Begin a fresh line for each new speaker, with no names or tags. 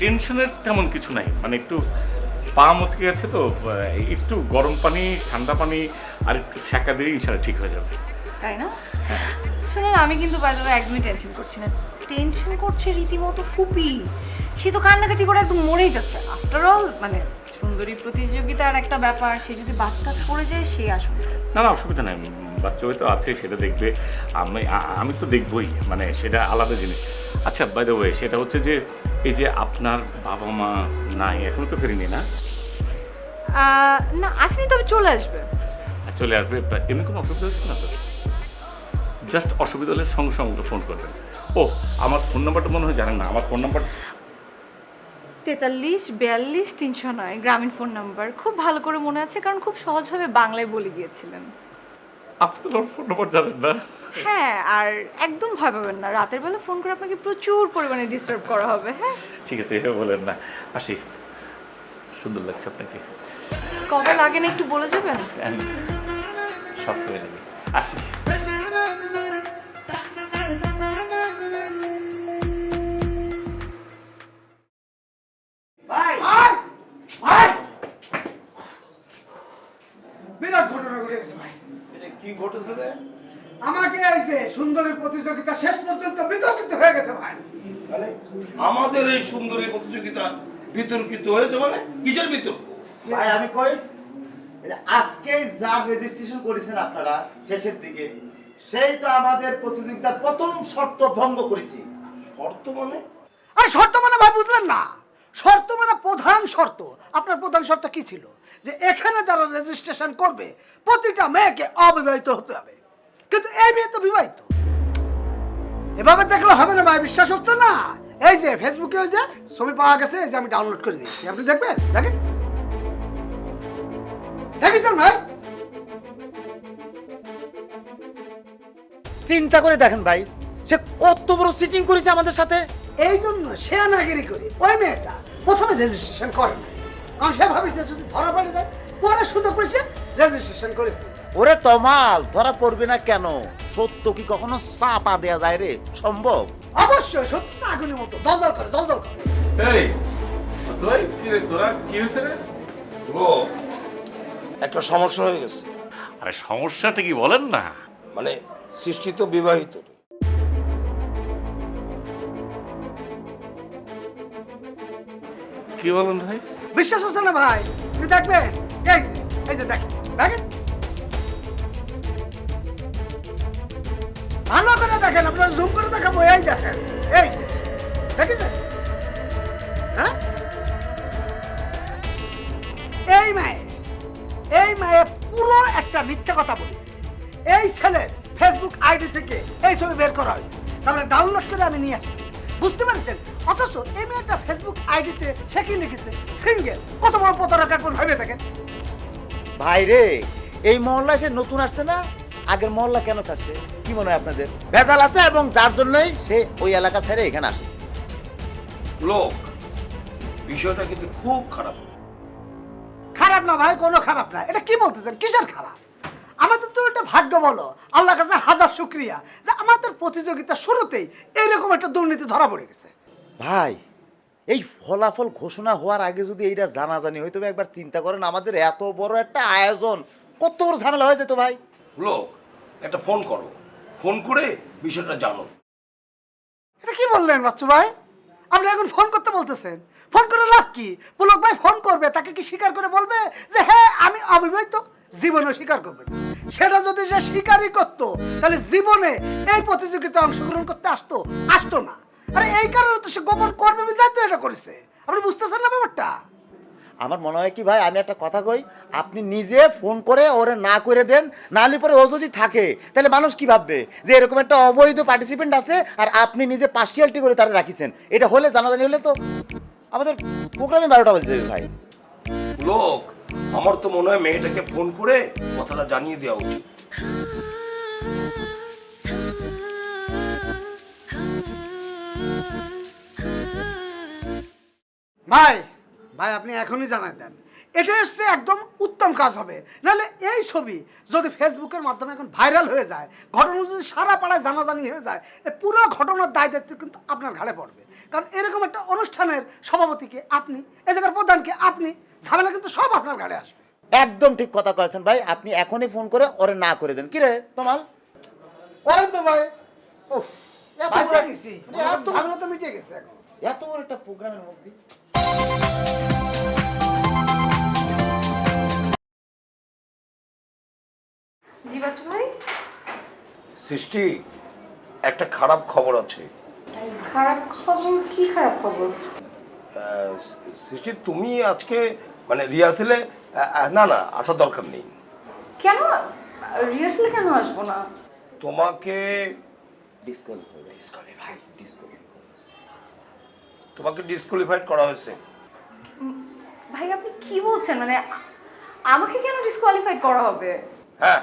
টেনশনের তেমন কিছু নাই, মানে একটু পা মচকে গেছে তো, একটু গরম পানি ঠান্ডা পানি আর একটু সেকা দিয়ে ইনশাল্লাহ ঠিক হয়ে যাবে।
তাই না? শুনুন, আমি কিন্তু বাজারে একদমই টেনশন করছি না। টেনশন করছে রীতিমতো ফুপি। সে তো কান্নাকাটি করে একদম মরেই যাচ্ছে। আফটার অল মানে সুন্দরী প্রতিযোগিতার একটা ব্যাপার, সে যদি বাচ্চা পড়ে যায় সে আসবে।
না না, অসুবিধা নাই, বাচ্চা হয়তো আছে, সেটা দেখবে। আমি তো দেখবই, মানে সেটা আলাদা জিনিস। আচ্ছা, বাই দ্য ওয়ে, সেটা হচ্ছে যে এই যে আপনার বাবা মা নাই, এখনো তো ফেরেনি না?
না, আসেনি, তবে চলে আসবে।
চলে আসবে, এমনি কোনো অসুবিধা হচ্ছে না তো? জাস্ট অসুবিধা হলে সঙ্গে সঙ্গে ফোন করবেন। ও, আমার ফোন নাম্বারটা মনে হয় জানেন না। আমার ফোন নাম্বার
43 42 309, গ্রামীণ ফোন নাম্বার। খুব ভালো করে মনে আছে, কারণ খুব সহজভাবে বাংলায় বলে দিয়েছিলেন।
আপনার ফোন নাম্বার জানেন না?
হ্যাঁ, আর একদম ভয় পাবেন না, রাতের বেলা ফোন করে আপনাকে প্রচুর পরিমাণে ডিস্টার্ব করা হবে। হ্যাঁ,
ঠিক আছে, এভাবে বলেন না। আসি, সুন্দর লাগছে আপনাকে।
কবে লাগে না একটু বলে যাবেন?
আমি সব করে দেবে। আসি।
বিরাট ঘটনা ঘটে গেছে ভাই।
এটা কি ঘটেছে রে?
আমাকে আইছে সুন্দরী প্রতিযোগিতা শেষ পর্যন্ত বিতর্কিত হয়ে গেছে ভাই।
মানে আমাদের এই সুন্দরী প্রতিযোগিতা বিতর্কিত হয়েছে, মানে কিসের বিতর্ক?
ভাই আমি কই, এই যে আজকে যা রেজিস্ট্রেশন করেছেন আপনারা শেষের দিকে, সেই তো আমাদের প্রতিযোগিতার প্রথম শর্ত ভঙ্গ করেছি।
শর্ত মানে?
আর শর্ত মানে ভাই বুঝলেন না? শর্ত মানে প্রধান শর্ত। আপনার প্রধান শর্ত কি ছিল? যে এখানে যারা রেজিস্ট্রেশন করবে প্রতিটা মেয়েকে অবিবাহিত হতে হবে। কিন্তু এই মেয়ে তো বিবাহিত। এভাবে দেখলে হবে না ভাই, বিশ্বাস হচ্ছে না? এই যে ফেসবুকে ওই যে ছবি পাওয়া গেছে, এই যে আমি ডাউনলোড করে দিয়েছি, আপনি দেখবেন, দেখেন। দেখেছেন ভাই?
চিন্তা করে দেখেন ভাই, সে কত বড় সিটিং করেছে আমাদের সাথে।
এই জন্য সে নাগিরি করে ওই মেয়েটা প্রথমে রেজিস্ট্রেশন করে না, কারণ সে ভাবিছে যদি ধরা পড়ে যায় পরে সুযোগ পেয়েছে রেজিস্ট্রেশন করে ফেলেছে।
ওরে তমাল, ধরা পড়বে না কেন? সত্য কি কখনো চাপা দেয়া যায় রে? সম্ভব?
অবশ্যই সত্যি আগুনের মতো জলজল করে, জলজল করে।
এই ভাই, কি রে তোরা, কি হয়েছে রে?
ও, একটা সমস্যা হয়ে গেছে।
আরে সমস্যাটা কি বলেন না?
মানে সৃষ্টি তো বিবাহিত।
কি বলেন ভাই?
বিশ্বাস হচ্ছে না ভাই? আপনি দেখবেন, এই যে দেখেন, দেখেন, ভালো করে দেখেন, আপনার জুম করে দেখাবো, এই দেখেন, এই যে দেখেছেন? হ্যাঁ, এই মেয়ে পুরো একটা মিথ্যা কথা বলেছে। এই ছেলের ফেসবুক আইডি থেকে এই ছবি বের করা হয়েছে, তাহলে ডাউনলোড করে আমি নিয়ে আসছি, বুঝতে পারছেন? অথচ এই মেয়েটা ফেসবুক আইডিতে সে কি লিখেছে? সিঙ্গেল। কত বড় প্রতারক একবার ভেবে দেখেন।
ভাই রে, এই মহল্লায় সে নতুন আসছে না? আগের মহল্লা কেন ছাড়ছে? কি মনে হয় আপনাদের? ভেজাল আছে, এবং যার জন্যই সে ওই এলাকা ছেড়ে এখানে আসে।
লোক, বিষয়টা কিন্তু খুব খারাপ।
খারাপ না ভাই, কোনো খারাপ না। এটা কি বলতেছেন? কিসের খারাপ? আমাদের তো এটা ভাগ্য বলো, আল্লাহর কাছে হাজার শুকরিয়া যে আমাদের প্রতিযোগিতা শুরুতেই এইরকম একটা দুর্নীতি ধরা পড়ে গেছে।
ভাই, এই ফলাফল ঘোষণা হওয়ার আগে যদি এইটা জানাজানি হইতো, একবার চিন্তা করেন, আমাদের এত বড় একটা আয়োজন কত বড় ঝামেলা হয়ে যেত ভাই।
লোক, একটা ফোন করো, ফোন করে বিষয়টা জানো।
এটা কি বললেন বাচ্চু ভাই? আপনি এখন ফোন করতে বলতেছেন? ফোন করে লাভ কি? পুলক ভাই ফোন করবে, তাকে কি স্বীকার করে বলবে যে হ্যাঁ আমি অবিবাহিত? জীবনে স্বীকার করবে না। সেটা যদি সে স্বীকারই করতো, তাহলে জীবনে এই প্রতিযোগিতায় অংশগ্রহণ করতে আসতো না। আরে এই কারণে তো সে গোপন করবে বিধায় তো এটা করেছে। আপনি বুঝতেছেন না ব্যাপারটা?
আমার মনে হয় কি ভাই, আমি একটা কথা কই, আপনি নিজে ফোন করে ওরে না করে দেন, নাহলে পরে ও যদি থাকে তাহলে মানুষ কি ভাববে যে এরকম একটা অবৈধ পার্টিসিপেন্ট আছে আর আপনি নিজে পার্সিয়ালিটি করে তারা রাখিছেন। এটা হলে, জানাজানি হলে তো আমাদের প্রোগ্রামে 12টা বাজে যাবে ভাই।
লোক, আমার তো মনে হয় মেয়েটাকে ফোন করে কথাটা জানিয়ে দেওয়া উচিত।
ভাই, ভাই আপনি এখনই জানাই দেন এটাই হচ্ছে একদম উত্তম কাজ হবে। নাহলে এই ছবি যদি ফেসবুকের মাধ্যমে এখন ভাইরাল হয়ে যায়, ঘটনা যদি সারা পাড়ায় জানাজানি হয়ে যায়, এই পুরো ঘটনার দায় দায়িত্ব কিন্তু আপনার ঘাড়ে পড়বে। কারণ এরকম একটা অনুষ্ঠানের সভাপতিকে আপনি, এ জায়গার প্রধানকে আপনি, ঝামেলা কিন্তু সব আপনার ঘাড়ে আসবে।
একদম ঠিক কথা কয়েছেন ভাই, আপনি এখনই ফোন করে ওরে না করে দেন। কি রে তোমাল
করেন তো ভাই। উফ, এত
ভাই,
বড় গেছি,
এত-
ঝামেলা তো মিটে গেছে এখন।
এত বড় একটা প্রোগ্রামের মধ্যে
জি বাচ্চু ভাই।
সৃষ্টি, একটা খারাপ খবর আছে।
খারাপ খবর? কি খারাপ খবর?
সৃষ্টি, তুমি আজকে মানে রিহার্সেলে না না আসার দরকার নেই।
কেন রিহার্সালে কেন আসবো না?
তোমাকে ডিসকোয়ালিফাইড করা হয়েছে।
ভাই আপনি কি বলছেন? মানে আমাকে কেন ডিসকোয়ালিফাইড করা হবে?
হ্যাঁ,